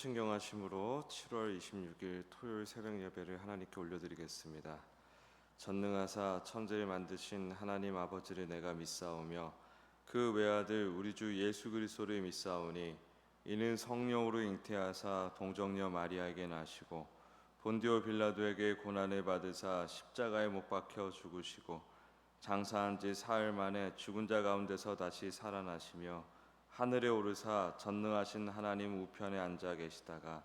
신경하심으로 7월 26일 토요일 새벽 예배를 하나님께 올려드리겠습니다. 전능하사 천지를 만드신 하나님 아버지를 내가 믿사오며 그 외아들 우리 주 예수 그리스도를 믿사오니 이는 성령으로 잉태하사 동정녀 마리아에게 나시고 본디오 빌라도에게 고난을 받으사 십자가에 못 박혀 죽으시고 장사한 지 사흘 만에 죽은 자 가운데서 다시 살아나시며 하늘에 오르사 전능하신 하나님 우편에 앉아 계시다가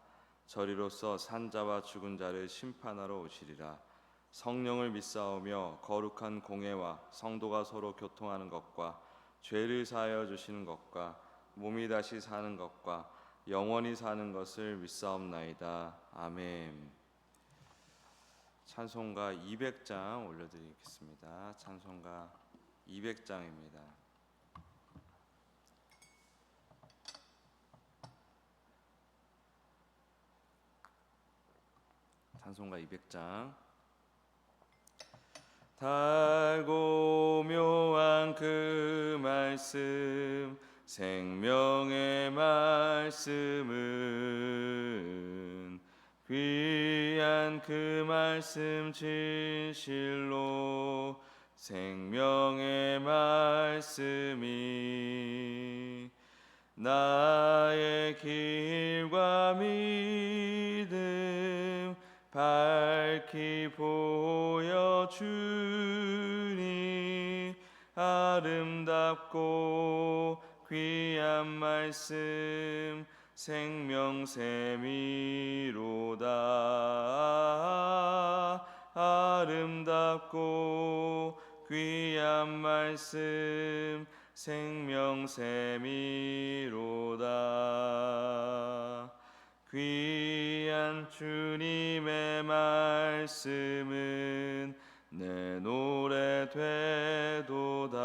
저리로서 산자와 죽은 자를 심판하러 오시리라. 성령을 믿사오며 거룩한 공회와 성도가 서로 교통하는 것과 죄를 사하여 주시는 것과 몸이 다시 사는 것과 영원히 사는 것을 믿사옵나이다. 아멘. 찬송가 200장 올려드리겠습니다. 찬송가 200장입니다. 찬송가 200장. 달고 묘한 그 말씀 생명의 말씀은 귀한 그 말씀 진실로 생명의 말씀이 나의 길과 믿음 밝히 보여주니 아름답고 귀한 말씀 생명샘이로다. 아름답고 귀한 말씀 생명샘이로다. 귀한 주님의 말씀은 내 노래 되도다.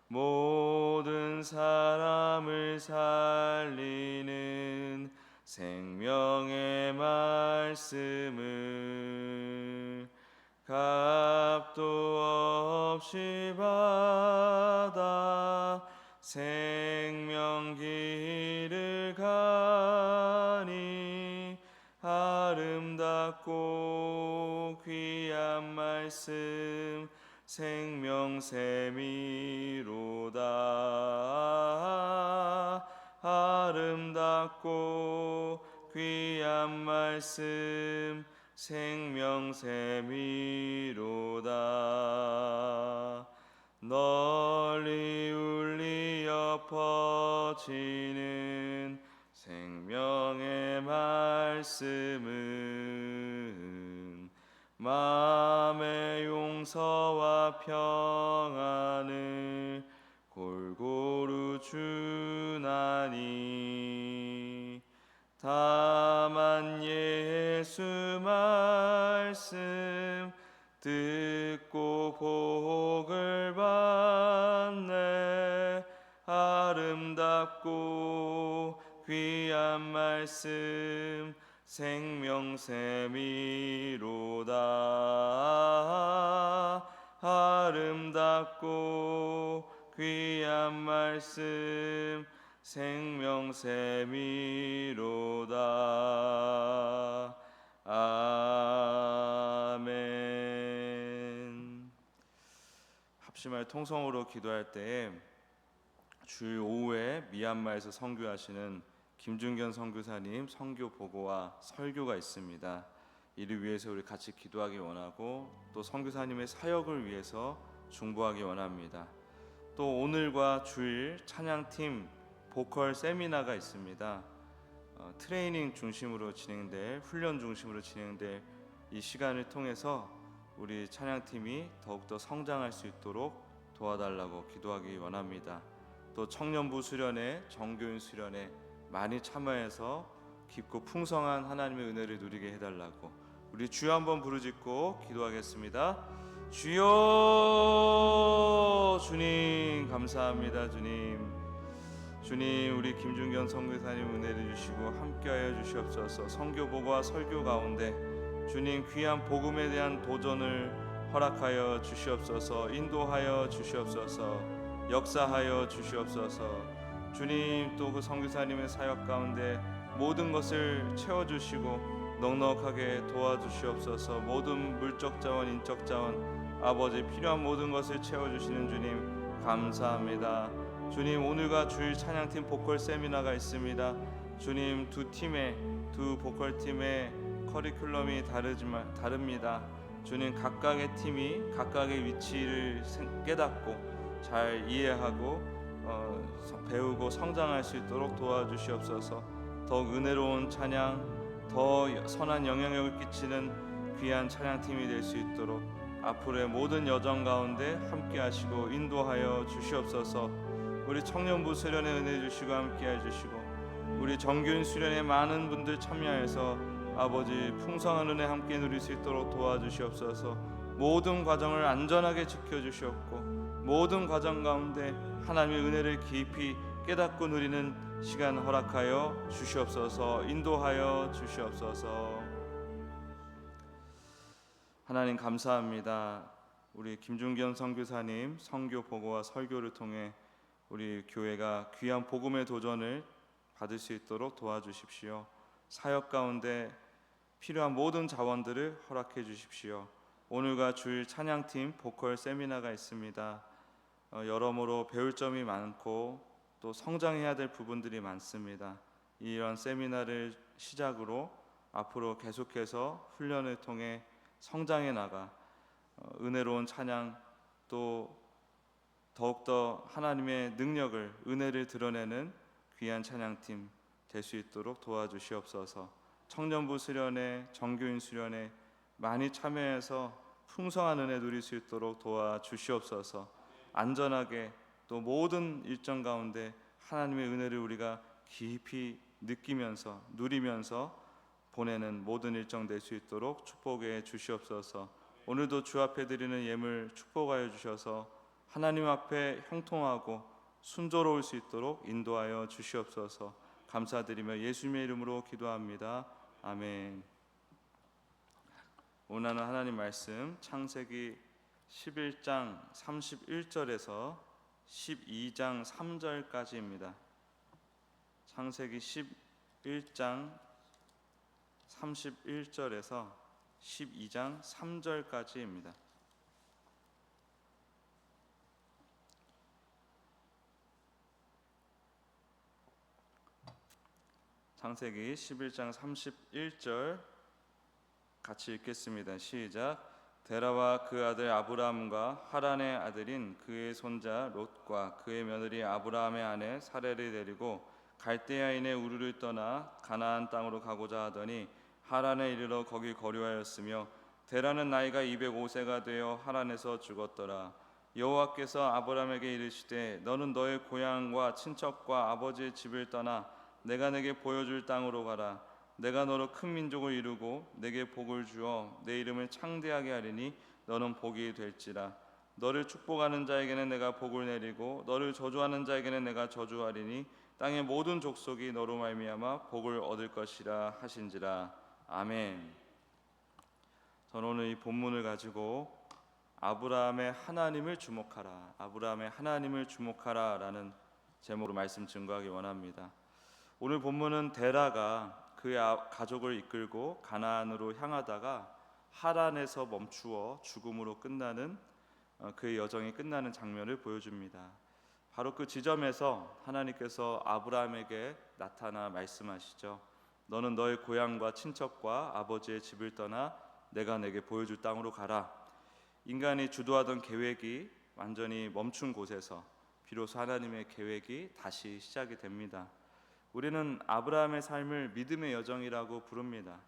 모든 사람을 살리는 생명의 말씀을 값도 없이 받아 생명길을 가니 아름답고 귀한 말씀 생명샘이로다. 아름답고 귀한 말씀 생명샘이로다. 널리 울리어 퍼지는 생명의 말씀은 마음의 용서와 평안을 골고루 주나니 다만 예수 말씀 듣고 복을 받네. 아름답고 귀한 말씀 생명샘이로다. 아름답고 귀한 말씀 생명샘이로다. 아멘. 합심하여 통성으로 기도할 때에 주일 오후에 미얀마에서 선교하시는 김준견 선교사님 선교 보고와 설교가 있습니다. 이를 위해서 우리 같이 기도하기 원하고 또 선교사님의 사역을 위해서 중보하기 원합니다. 또 오늘과 주일 찬양팀 보컬 세미나가 있습니다. 트레이닝 중심으로 진행될, 훈련 중심으로 진행될 이 시간을 통해서 우리 찬양팀이 더욱더 성장할 수 있도록 도와달라고 기도하기 원합니다. 또 청년부 수련회, 정교인 수련회 많이 참여해서 깊고 풍성한 하나님의 은혜를 누리게 해달라고 우리 주여 한번 부르짖고 기도하겠습니다. 주여, 주님 감사합니다. 주님 우리 김준견 선교사님 은혜를 주시고 함께하여 주시옵소서. 선교 보고와 설교 가운데 주님 귀한 복음에 대한 도전을 허락하여 주시옵소서. 인도하여 주시옵소서. 역사하여 주시옵소서. 주님, 또 그 선교사님의 사역 가운데 모든 것을 채워주시고 넉넉하게 도와주시옵소서. 모든 물적 자원, 인적 자원, 아버지 필요한 모든 것을 채워주시는 주님 감사합니다. 주님, 오늘과 주일 찬양팀 보컬 세미나가 있습니다. 주님, 두 보컬팀의 커리큘럼이 다릅니다. 주님, 각각의 팀이 각각의 위치를 깨닫고 잘 이해하고 배우고 성장할 수 있도록 도와주시옵소서. 더욱 은혜로운 찬양, 더 선한 영향력을 끼치는 귀한 찬양팀이 될 수 있도록 앞으로의 모든 여정 가운데 함께 하시고 인도하여 주시옵소서. 우리 청년부 수련회 은혜 주시고 함께 해주시고 우리 정규인 수련회 많은 분들 참여해서 아버지 풍성한 은혜 함께 누릴 수 있도록 도와주시옵소서. 모든 과정을 안전하게 지켜주시옵고 모든 과정 가운데 하나님의 은혜를 깊이 깨닫고 누리는 시간 허락하여 주시옵소서. 인도하여 주시옵소서. 하나님 감사합니다. 우리 김준경 선교사님 선교 보고와 설교를 통해 우리 교회가 귀한 복음의 도전을 받을 수 있도록 도와주십시오. 사역 가운데 필요한 모든 자원들을 허락해 주십시오. 오늘과 주일 찬양팀 보컬 세미나가 있습니다. 여러모로 배울 점이 많고 또 성장해야 될 부분들이 많습니다. 이런 세미나를 시작으로 앞으로 계속해서 훈련을 통해 성장해 나가 은혜로운 찬양 또 더욱더 하나님의 능력을 은혜를 드러내는 귀한 찬양팀 될 수 있도록 도와주시옵소서. 청년부 수련회, 정교인 수련회 많이 참여해서 풍성한 은혜 누릴 수 있도록 도와주시옵소서. 안전하게 또 모든 일정 가운데 하나님의 은혜를 우리가 깊이 느끼면서 누리면서 보내는 모든 일정 될 수 있도록 축복해 주시옵소서. 오늘도 주 앞에 드리는 예물 축복하여 주셔서 하나님 앞에 형통하고 순조로울 수 있도록 인도하여 주시옵소서. 감사드리며 예수님의 이름으로 기도합니다. 아멘. 오늘은 하나님 말씀 창세기 11장 31절에서 12장 3절까지입니다. 창세기 11장 31절에서 12장 3절까지입니다. 창세기 11장 31절 같이 읽겠습니다. 시작. 데라와 그 아들 아브라함과 하란의 아들인 그의 손자 롯과 그의 며느리 아브라함의 아내 사레를 데리고 갈대아인의 우르를 떠나 가나안 땅으로 가고자 하더니 하란에 이르러 거기 거류하였으며 데라는 나이가 205세가 되어 하란에서 죽었더라. 여호와께서 아브라함에게 이르시되 너는 너의 고향과 친척과 아버지의 집을 떠나 내가 내게 보여줄 땅으로 가라. 내가 너로 큰 민족을 이루고 내게 복을 주어 내 이름을 창대하게 하리니 너는 복이 될지라. 너를 축복하는 자에게는 내가 복을 내리고 너를 저주하는 자에게는 내가 저주하리니 땅의 모든 족속이 너로 말미암아 복을 얻을 것이라 하신지라. 아멘. 저는 오늘 이 본문을 가지고 아브라함의 하나님을 주목하라, 아브라함의 하나님을 주목하라 라는 제목으로 말씀 증거하기 원합니다. 오늘 본문은 데라가 그의 가족을 이끌고 가나안으로 향하다가 하란에서 멈추어 죽음으로 끝나는 그의 여정이 끝나는 장면을 보여줍니다. 바로 그 지점에서 하나님께서 아브라함에게 나타나 말씀하시죠. 너는 너의 고향과 친척과 아버지의 집을 떠나 내가 내게 보여줄 땅으로 가라. 인간이 주도하던 계획이 완전히 멈춘 곳에서 비로소 하나님의 계획이 다시 시작이 됩니다. 우리는 아브라함의 삶을 믿음의 여정이라고 부릅니다.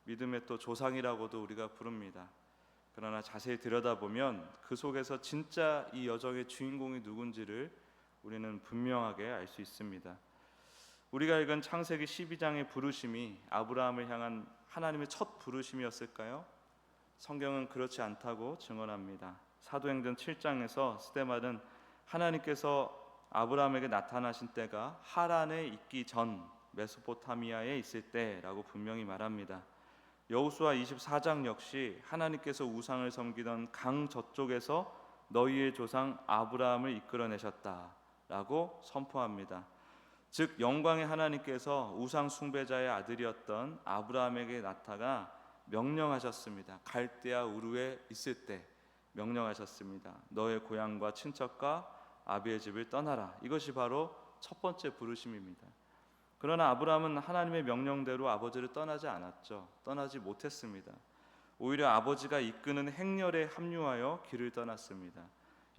믿음의 또 조상이라고도 우리가 부릅니다. 그러나 자세히 들여다보면 그 속에서 진짜 이 여정의 주인공이 누군지를 우리는 분명하게 알 수 있습니다. 우리가 읽은 창세기 12장의 부르심이 아브라함을 향한 하나님의 첫 부르심이었을까요? 성경은 그렇지 않다고 증언합니다. 사도행전 7장에서 스데반은 하나님께서 아브라함에게 나타나신 때가 하란에 있기 전 메소포타미아에 있을 때라고 분명히 말합니다. 여호수아 24장 역시 하나님께서 우상을 섬기던 강 저쪽에서 너희의 조상 아브라함을 이끌어내셨다라고 선포합니다. 즉 영광의 하나님께서 우상 숭배자의 아들이었던 아브라함에게 나타나 명령하셨습니다. 갈대아 우르에 있을 때 명령하셨습니다. 너의 고향과 친척과 아비의 집을 떠나라. 이것이 바로 첫 번째 부르심입니다. 그러나 아브라함은 하나님의 명령대로 아버지를 떠나지 않았죠. 떠나지 못했습니다. 오히려 아버지가 이끄는 행렬에 합류하여 길을 떠났습니다.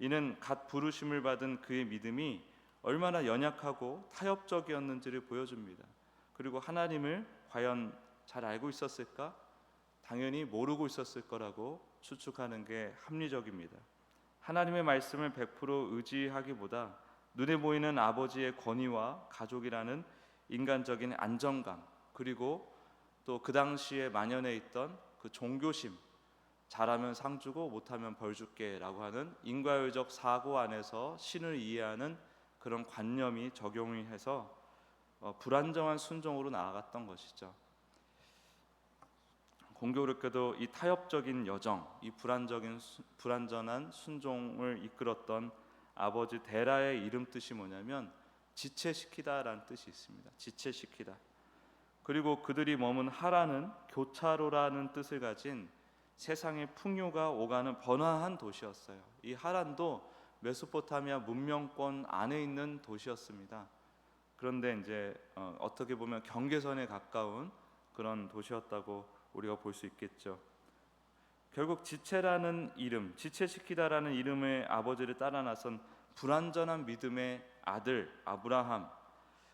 이는 갓 부르심을 받은 그의 믿음이 얼마나 연약하고 타협적이었는지를 보여줍니다. 그리고 하나님을 과연 잘 알고 있었을까? 당연히 모르고 있었을 거라고 추측하는 게 합리적입니다. 하나님의 말씀을 100% 의지하기보다 눈에 보이는 아버지의 권위와 가족이라는 인간적인 안정감, 그리고 또 그 당시에 만연해 있던 그 종교심, 잘하면 상 주고 못하면 벌 줄게 라고 하는 인과율적 사고 안에서 신을 이해하는 그런 관념이 적용이 해서 불안정한 순종으로 나아갔던 것이죠. 공교롭게도 이 타협적인 여정, 이 불완전한 순종을 이끌었던 아버지 데라의 이름 뜻이 뭐냐면 지체시키다라는 뜻이 있습니다. 지체시키다. 그리고 그들이 머문 하란은 교차로라는 뜻을 가진 세상의 풍요가 오가는 번화한 도시였어요. 이 하란도 메소포타미아 문명권 안에 있는 도시였습니다. 그런데 이제 어떻게 보면 경계선에 가까운 그런 도시였다고 우리가 볼 수 있겠죠. 결국 지체라는 이름, 지체시키다라는 이름의 아버지를 따라 나선 불완전한 믿음의 아들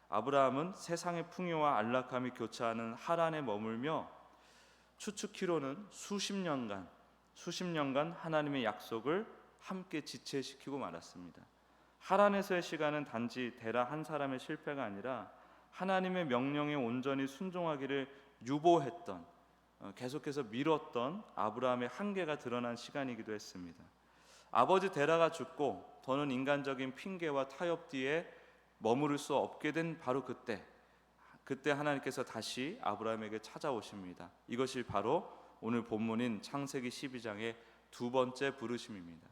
아브라함은 세상의 풍요와 안락함이 교차하는 하란에 머물며 추측키로는 수십 년간 하나님의 약속을 함께 지체시키고 말았습니다. 하란에서의 시간은 단지 데라 한 사람의 실패가 아니라 하나님의 명령에 온전히 순종하기를 유보했던, 계속해서 미뤘던 아브라함의 한계가 드러난 시간이기도 했습니다. 아버지 데라가 죽고 더는 인간적인 핑계와 타협 뒤에 머무를 수 없게 된 바로 그때 하나님께서 다시 아브라함에게 찾아오십니다. 이것이 바로 오늘 본문인 창세기 12장의 두 번째 부르심입니다.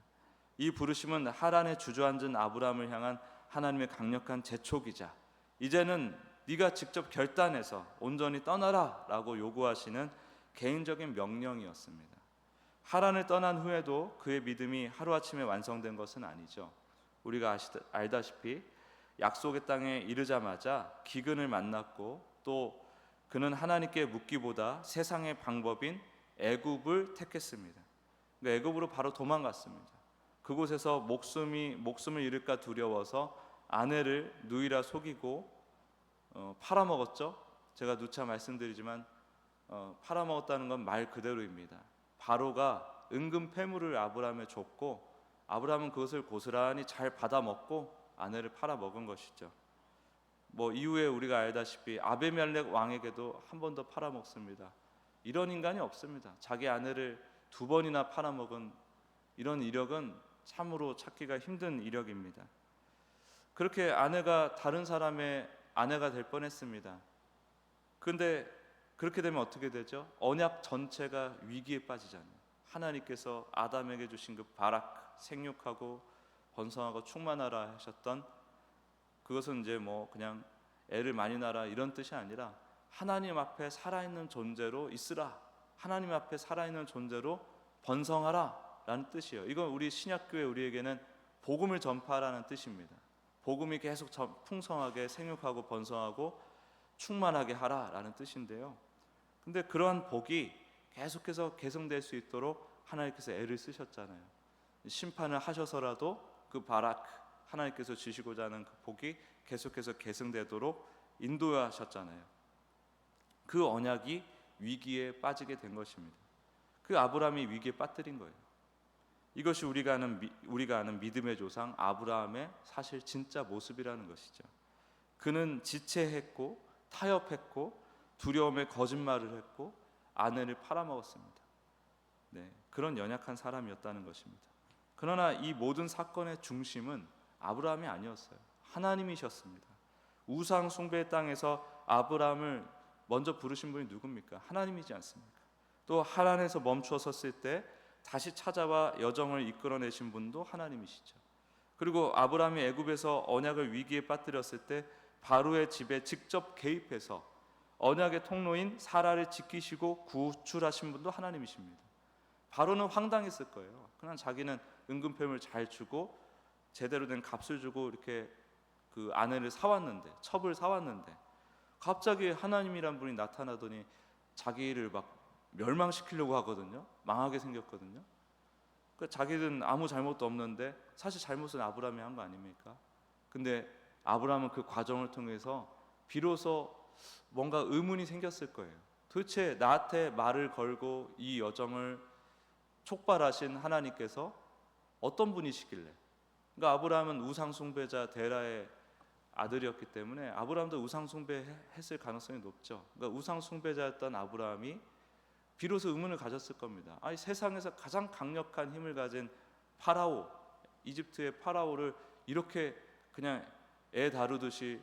이 부르심은 하란에 주저앉은 아브라함을 향한 하나님의 강력한 재촉이자 이제는 네가 직접 결단해서 온전히 떠나라 라고 요구하시는 개인적인 명령이었습니다. 하란을 떠난 후에도 그의 믿음이 하루아침에 완성된 것은 아니죠. 우리가 알다시피 약속의 땅에 이르자마자 기근을 만났고 또 그는 하나님께 묻기보다 세상의 방법인 애굽을 택했습니다. 애굽으로 바로 도망갔습니다. 그곳에서 목숨을 잃을까 두려워서 아내를 누이라 속이고 팔아먹었죠. 제가 누차 말씀드리지만 팔아먹었다는 건 말 그대로입니다. 바로가 은금 패물을 아브라함에 줬고 아브라함은 그것을 고스란히 잘 받아먹고 아내를 팔아먹은 것이죠. 이후에 우리가 알다시피 아베멜렉 왕에게도 한 번 더 팔아먹습니다. 이런 인간이 없습니다. 자기 아내를 두 번이나 팔아먹은 이런 이력은 참으로 찾기가 힘든 이력입니다. 그렇게 아내가 다른 사람의 아내가 될 뻔했습니다. 그런데 그렇게 되면 어떻게 되죠? 언약 전체가 위기에 빠지잖아요. 하나님께서 아담에게 주신 그 바락, 생육하고 번성하고 충만하라 하셨던 그것은 이제 그냥 애를 많이 낳아라 이런 뜻이 아니라 하나님 앞에 살아있는 존재로 있으라, 하나님 앞에 살아있는 존재로 번성하라 라는 뜻이에요. 이건 우리 신약교회 우리에게는 복음을 전파하라는 뜻입니다. 복음이 계속 풍성하게 생육하고 번성하고 충만하게 하라라는 뜻인데요. 근데 그러한 복이 계속해서 계승될 수 있도록 하나님께서 애를 쓰셨잖아요. 심판을 하셔서라도 그 바락, 하나님께서 주시고자 하는 그 복이 계속해서 계승되도록 인도하셨잖아요. 그 언약이 위기에 빠지게 된 것입니다. 그 아브라함이 위기에 빠뜨린 거예요. 이것이 우리가 아는 믿음의 조상 아브라함의 사실 진짜 모습이라는 것이죠. 그는 지체했고 타협했고 두려움에 거짓말을 했고 아내를 팔아먹었습니다. 그런 연약한 사람이었다는 것입니다. 그러나 이 모든 사건의 중심은 아브라함이 아니었어요. 하나님이셨습니다. 우상 숭배의 땅에서 아브라함을 먼저 부르신 분이 누굽니까? 하나님이지 않습니까? 또 하란에서 멈추어 섰을 때 다시 찾아와 여정을 이끌어내신 분도 하나님이시죠. 그리고 아브라함이 애굽에서 언약을 위기에 빠뜨렸을 때 바로의 집에 직접 개입해서 언약의 통로인 사라를 지키시고 구출하신 분도 하나님이십니다. 바로는 황당했을 거예요. 그냥 자기는 은근표를 잘 주고 제대로 된 값을 주고 이렇게 그 아내를 사왔는데, 첩을 사왔는데 갑자기 하나님이란 분이 나타나더니 자기를 막 멸망시키려고 하거든요. 망하게 생겼거든요. 그러니까 자기는 아무 잘못도 없는데 사실 잘못은 아브라함이 한 거 아닙니까? 근데 아브라함은 그 과정을 통해서 비로소 뭔가 의문이 생겼을 거예요. 도대체 나한테 말을 걸고 이 여정을 촉발하신 하나님께서 어떤 분이시길래? 그러니까 아브라함은 우상 숭배자 데라의 아들이었기 때문에 아브라함도 우상 숭배했을 가능성이 높죠. 그러니까 우상 숭배자였던 아브라함이 비로소 의문을 가졌을 겁니다. 아니, 세상에서 가장 강력한 힘을 가진 파라오, 이집트의 파라오를 이렇게 그냥 애 다루듯이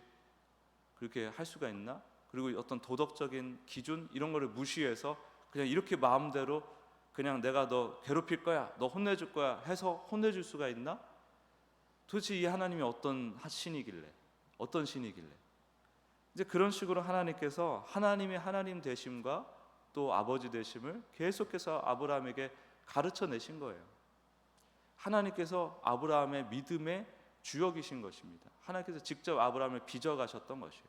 그렇게 할 수가 있나? 그리고 어떤 도덕적인 기준 이런 거를 무시해서 그냥 이렇게 마음대로 그냥 내가 너 괴롭힐 거야, 너 혼내줄 거야 해서 혼내줄 수가 있나? 도대체 이 하나님이 어떤 신이길래, 어떤 신이길래? 이제 그런 식으로 하나님께서 하나님의 하나님 되심과 또 아버지 되심을 계속해서 아브라함에게 가르쳐 내신 거예요. 하나님께서 아브라함의 믿음의 주역이신 것입니다. 하나님께서 직접 아브라함을 빚어 가셨던 것이에요.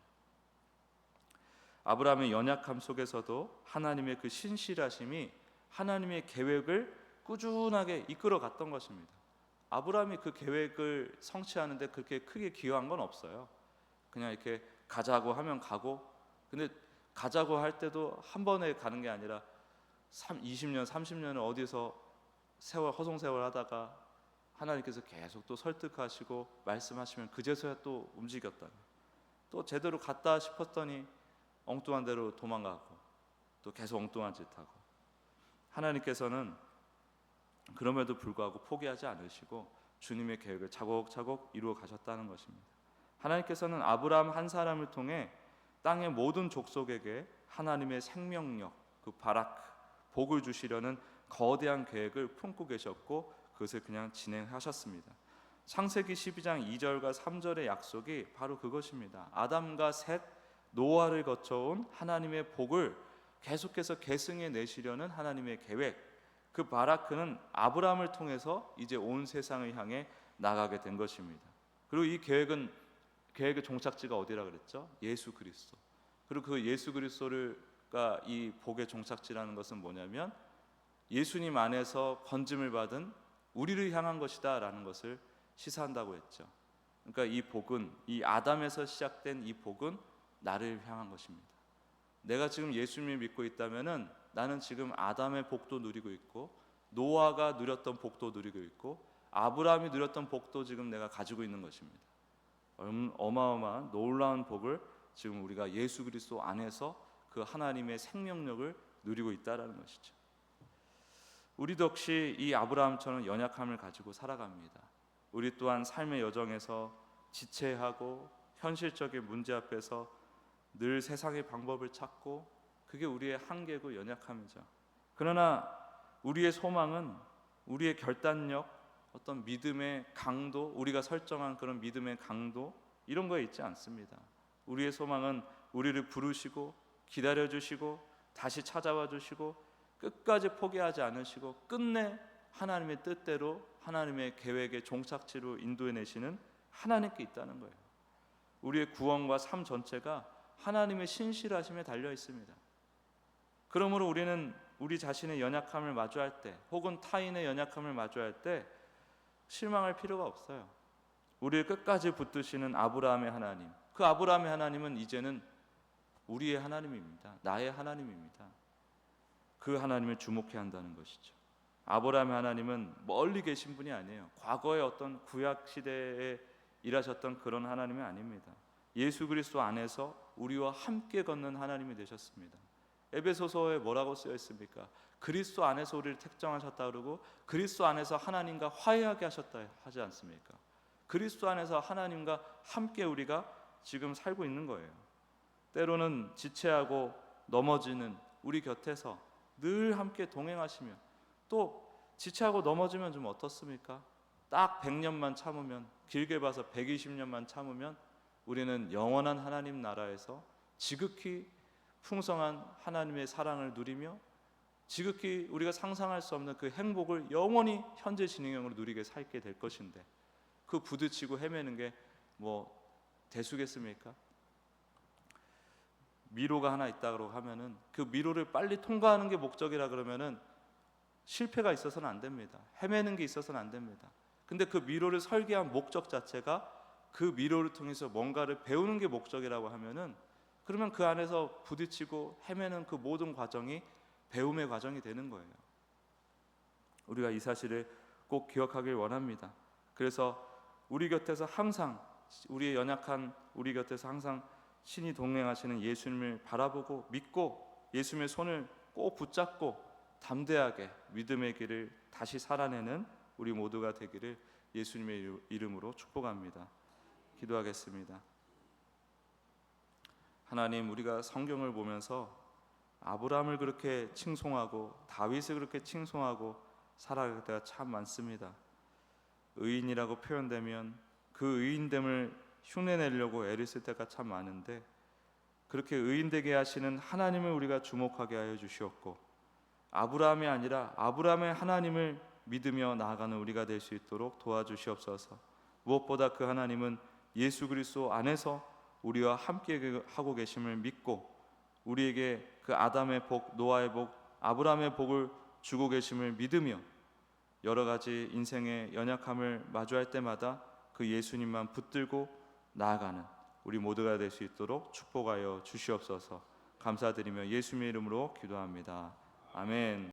아브라함의 연약함 속에서도 하나님의 그 신실하심이 하나님의 계획을 꾸준하게 이끌어 갔던 것입니다. 아브라함이 그 계획을 성취하는데 그렇게 크게 기여한 건 없어요. 그냥 이렇게 가자고 하면 가고, 근데 가자고 할 때도 한 번에 가는 게 아니라 20년, 30년을 어디서 허송 세월 하다가 하나님께서 계속 또 설득하시고 말씀하시면 그제서야 또 움직였다. 또 제대로 갔다 싶었더니 엉뚱한 대로 도망가고 또 계속 엉뚱한 짓 하고. 하나님께서는 그럼에도 불구하고 포기하지 않으시고 주님의 계획을 차곡차곡 이루어 가셨다는 것입니다. 하나님께서는 아브라함 한 사람을 통해 땅의 모든 족속에게 하나님의 생명력, 그 바라크, 복을 주시려는 거대한 계획을 품고 계셨고 그것을 그냥 진행하셨습니다. 창세기 12장 2절과 3절의 약속이 바로 그것입니다. 아담과 셋, 노아를 거쳐온 하나님의 복을 계속해서 계승해 내시려는 하나님의 계획, 그 바라크는 아브라함을 통해서 이제 온 세상을 향해 나가게 된 것입니다. 그리고 이 계획의 종착지가 어디라 그랬죠? 예수 그리스도. 그리고 그 예수 그리스도가 이 복의 종착지라는 것은 뭐냐면 예수님 안에서 건짐을 받은 우리를 향한 것이다라는 것을 시사한다고 했죠. 그러니까 이 복은, 이 아담에서 시작된 이 복은 나를 향한 것입니다. 내가 지금 예수님을 믿고 있다면은 나는 지금 아담의 복도 누리고 있고 노아가 누렸던 복도 누리고 있고 아브라함이 누렸던 복도 지금 내가 가지고 있는 것입니다. 어마어마한 놀라운 복을 지금 우리가 예수 그리스도 안에서 그 하나님의 생명력을 누리고 있다라는 것이죠. 우리도 역시 이 아브라함처럼 연약함을 가지고 살아갑니다. 우리 또한 삶의 여정에서 지체하고 현실적인 문제 앞에서 늘 세상의 방법을 찾고 그게 우리의 한계고 연약함이죠. 그러나 우리의 소망은 우리의 결단력, 어떤 믿음의 강도, 우리가 설정한 그런 믿음의 강도 이런 거에 있지 않습니다. 우리의 소망은 우리를 부르시고 기다려주시고 다시 찾아와 주시고 끝까지 포기하지 않으시고 끝내 하나님의 뜻대로 하나님의 계획의 종착지로 인도해 내시는 하나님께 있다는 거예요. 우리의 구원과 삶 전체가 하나님의 신실하심에 달려 있습니다. 그러므로 우리는 우리 자신의 연약함을 마주할 때 혹은 타인의 연약함을 마주할 때 실망할 필요가 없어요. 우리를 끝까지 붙드시는 아브라함의 하나님, 그 아브라함의 하나님은 이제는 우리의 하나님입니다. 나의 하나님입니다. 그 하나님을 주목해야 한다는 것이죠. 아브라함의 하나님은 멀리 계신 분이 아니에요. 과거의 어떤 구약 시대에 일하셨던 그런 하나님이 아닙니다. 예수 그리스도 안에서 우리와 함께 걷는 하나님이 되셨습니다. 에베소서에 뭐라고 쓰여 있습니까? 그리스도 안에서 우리를 택정하셨다 그러고 그리스도 안에서 하나님과 화해하게 하셨다 하지 않습니까? 그리스도 안에서 하나님과 함께 우리가 지금 살고 있는 거예요. 때로는 지체하고 넘어지는 우리 곁에서 늘 함께 동행하시며 또 지체하고 넘어지면 좀 어떻습니까? 딱 100년만 참으면, 길게 봐서 120년만 참으면 우리는 영원한 하나님 나라에서 지극히 풍성한 하나님의 사랑을 누리며 지극히 우리가 상상할 수 없는 그 행복을 영원히 현재 진행형으로 누리게 살게 될 것인데, 그 부딪히고 헤매는 게 뭐 대수겠습니까? 미로가 하나 있다고 하면은 그 미로를 빨리 통과하는 게 목적이라 그러면은 실패가 있어서는 안 됩니다. 헤매는 게 있어서는 안 됩니다. 근데 그 미로를 설계한 목적 자체가 그 미로를 통해서 뭔가를 배우는 게 목적이라고 하면은, 그러면 그 안에서 부딪히고 헤매는 그 모든 과정이 배움의 과정이 되는 거예요. 우리가 이 사실을 꼭 기억하길 원합니다. 그래서 우리 곁에서 항상, 우리의 연약한 우리 곁에서 항상 신이 동행하시는 예수님을 바라보고 믿고 예수님의 손을 꼭 붙잡고 담대하게 믿음의 길을 다시 살아내는 우리 모두가 되기를 예수님의 이름으로 축복합니다. 기도하겠습니다. 하나님, 우리가 성경을 보면서 아브라함을 그렇게 칭송하고 다윗을 그렇게 칭송하고 살아갈 때가 참 많습니다. 의인이라고 표현되면 그 의인됨을 흉내내려고 애를 쓸 때가 참 많은데, 그렇게 의인되게 하시는 하나님을 우리가 주목하게 하여 주시옵고, 아브라함이 아니라 아브라함의 하나님을 믿으며 나아가는 우리가 될 수 있도록 도와주시옵소서. 무엇보다 그 하나님은 예수 그리스도 안에서 우리와 함께 하고 계심을 믿고 우리에게 그 아담의 복, 노아의 복, 아브라함의 복을 주고 계심을 믿으며 여러 가지 인생의 연약함을 마주할 때마다 그 예수님만 붙들고 나아가는 우리 모두가 될 수 있도록 축복하여 주시옵소서. 감사드리며 예수님의 이름으로 기도합니다. 아멘.